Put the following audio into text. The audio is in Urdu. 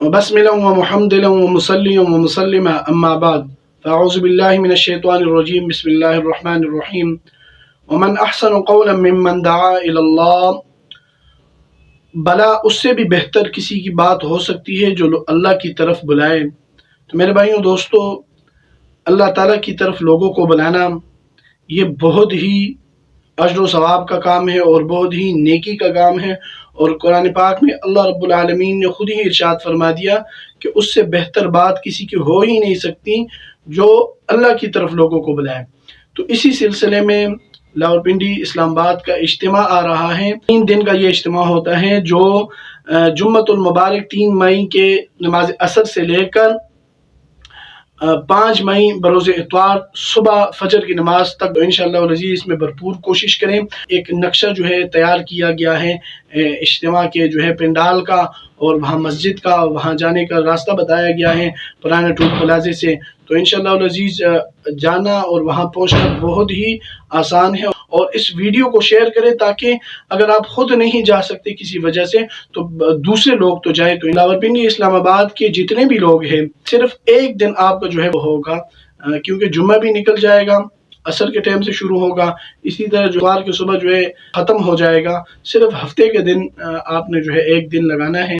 وبسملا ومحمدلا ومصليا ومسلما أما بعد فأعوذ بالله من الشيطان الرجيم بسم الله الرحمن الرحيم ومن أحسن قولا ممن دعا إلى الله بلا اس سے بھی بہتر کسی کی بات ہو سکتی ہے جو اللہ کی طرف بلائے۔ تو میرے بھائیوں دوستو، اللہ تعالیٰ کی طرف لوگوں کو بلانا یہ بہت ہی اجر و ثواب کا کام ہے اور بہت ہی نیکی کا کام ہے، اور قرآن پاک میں اللہ رب العالمین نے خود ہی ارشاد فرما دیا کہ اس سے بہتر بات کسی کی ہو ہی نہیں سکتی جو اللہ کی طرف لوگوں کو بلائے۔ تو اسی سلسلے میں لاورپنڈی اسلام آباد کا اجتماع آ رہا ہے۔ 3 دن کا یہ اجتماع ہوتا ہے جو جمعۃ المبارک 3 مئی کے نماز عصر سے لے کر 5 مئی بروز اتوار صبح فجر کی نماز تک انشاءاللہ العزیز اس میں بھرپور کوشش کریں۔ ایک نقشہ جو ہے تیار کیا گیا ہے اجتماع کے جو ہے پنڈال کا، اور وہاں مسجد کا، وہاں جانے کا راستہ بتایا گیا ہے پرانے ٹول پلازے سے۔ تو انشاءاللہ العزیز جانا اور وہاں پہنچنا بہت ہی آسان ہے، اور اس ویڈیو کو شیئر کریں تاکہ اگر آپ خود نہیں جا سکتے کسی وجہ سے تو دوسرے لوگ تو جائیں۔ تو لاورپنڈی اسلام آباد کے جتنے بھی لوگ ہیں صرف ایک دن آپ کا جو ہے وہ ہوگا، کیونکہ جمعہ بھی نکل جائے گا، عصر کے ٹائم سے شروع ہوگا، اسی طرح اتوار کی صبح جو ہے ختم ہو جائے گا۔ صرف ہفتے کے دن آپ نے جو ہے ایک دن لگانا ہے۔